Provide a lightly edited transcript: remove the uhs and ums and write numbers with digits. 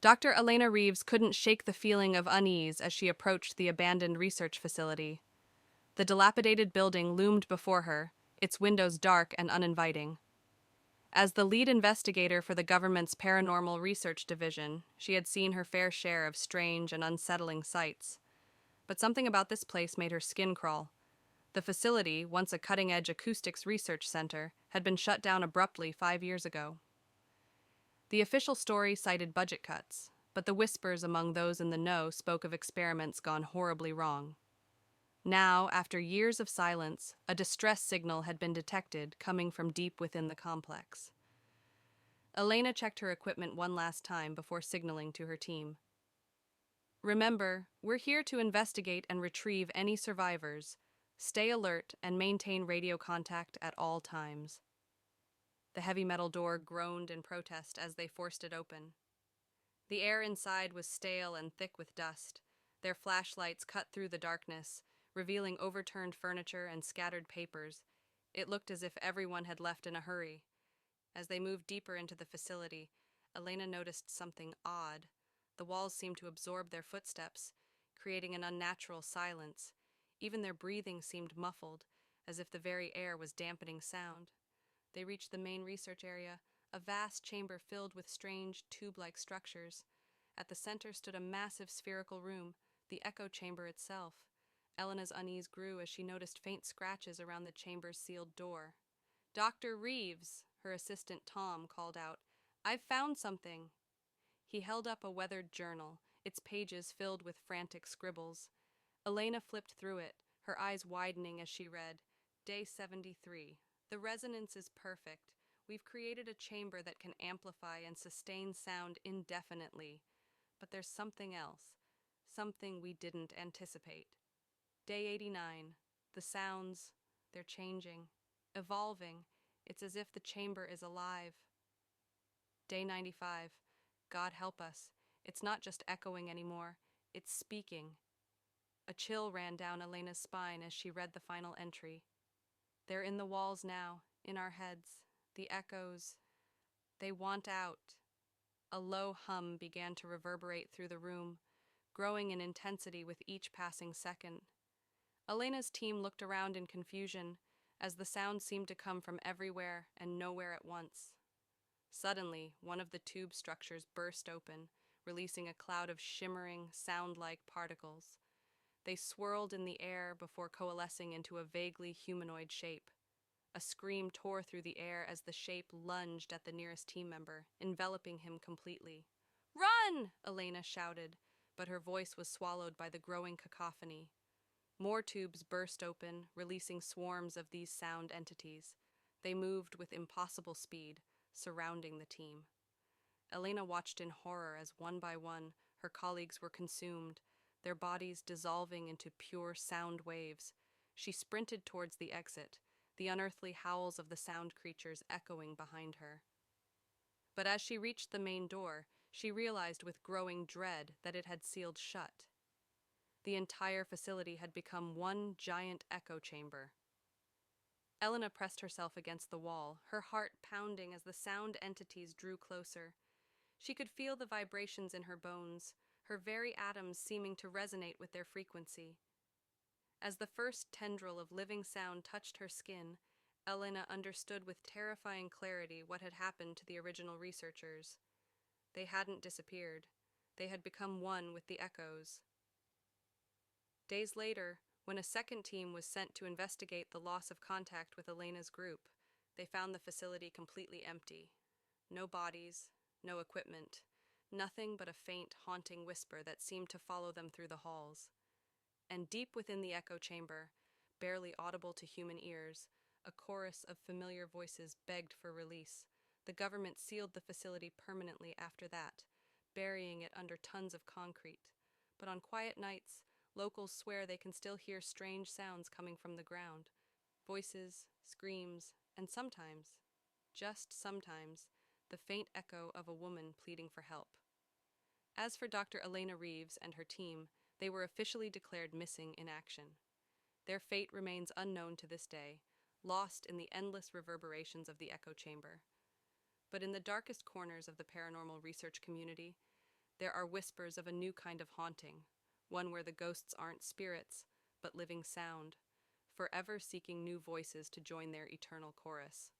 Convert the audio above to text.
Dr. Elena Reeves couldn't shake the feeling of unease as she approached the abandoned research facility. The dilapidated building loomed before her, its windows dark and uninviting. As the lead investigator for the government's paranormal research division, she had seen her fair share of strange and unsettling sights. But something about this place made her skin crawl. The facility, once a cutting-edge acoustics research center, had been shut down abruptly 5 years ago. The official story cited budget cuts, but the whispers among those in the know spoke of experiments gone horribly wrong. Now, after years of silence, a distress signal had been detected coming from deep within the complex. Elena checked her equipment one last time before signaling to her team. Remember, we're here to investigate and retrieve any survivors. Stay alert and maintain radio contact at all times. The heavy metal door groaned in protest as they forced it open. The air inside was stale and thick with dust. Their flashlights cut through the darkness, revealing overturned furniture and scattered papers. It looked as if everyone had left in a hurry. As they moved deeper into the facility, Elena noticed something odd. The walls seemed to absorb their footsteps, creating an unnatural silence. Even their breathing seemed muffled, as if the very air was dampening sound. They reached the main research area, a vast chamber filled with strange, tube-like structures. At the center stood a massive spherical room, the echo chamber itself. Elena's unease grew as she noticed faint scratches around the chamber's sealed door. "Dr. Reeves," her assistant Tom called out. "I've found something." He held up a weathered journal, its pages filled with frantic scribbles. Elena flipped through it, her eyes widening as she read, "Day 73. The resonance is perfect. We've created a chamber that can amplify and sustain sound indefinitely. But there's something else, something we didn't anticipate. Day 89. The sounds, they're changing, evolving. It's as if the chamber is alive." Day 95. God help us. It's not just echoing anymore. It's speaking. A chill ran down Elena's spine as she read the final entry. "They're in the walls now, in our heads. The echoes. They want out." A low hum began to reverberate through the room, growing in intensity with each passing second. Elena's team looked around in confusion, as the sound seemed to come from everywhere and nowhere at once. Suddenly, one of the tube structures burst open, releasing a cloud of shimmering, sound-like particles. They swirled in the air before coalescing into a vaguely humanoid shape. A scream tore through the air as the shape lunged at the nearest team member, enveloping him completely. "Run!" Elena shouted, but her voice was swallowed by the growing cacophony. More tubes burst open, releasing swarms of these sound entities. They moved with impossible speed, surrounding the team. Elena watched in horror as one by one her colleagues were consumed, their bodies dissolving into pure sound waves. She sprinted towards the exit, the unearthly howls of the sound creatures echoing behind her. But as she reached the main door, she realized with growing dread that it had sealed shut. The entire facility had become one giant echo chamber. Elena pressed herself against the wall, her heart pounding as the sound entities drew closer. She could feel the vibrations in her bones, her very atoms seeming to resonate with their frequency. As the first tendril of living sound touched her skin, Elena understood with terrifying clarity what had happened to the original researchers. They hadn't disappeared. They had become one with the echoes. Days later, when a second team was sent to investigate the loss of contact with Elena's group, they found the facility completely empty. No bodies, no equipment, nothing but a faint, haunting whisper that seemed to follow them through the halls. And deep within the echo chamber, barely audible to human ears, a chorus of familiar voices begged for release. The government sealed the facility permanently after that, burying it under tons of concrete. But on quiet nights, locals swear they can still hear strange sounds coming from the ground. Voices, screams, and sometimes, just sometimes, the faint echo of a woman pleading for help. As for Dr. Elena Reeves and her team, they were officially declared missing in action. Their fate remains unknown to this day, lost in the endless reverberations of the echo chamber. But in the darkest corners of the paranormal research community, There are whispers of a new kind of haunting, one where the ghosts aren't spirits, but living sound, forever seeking new voices to join their eternal chorus.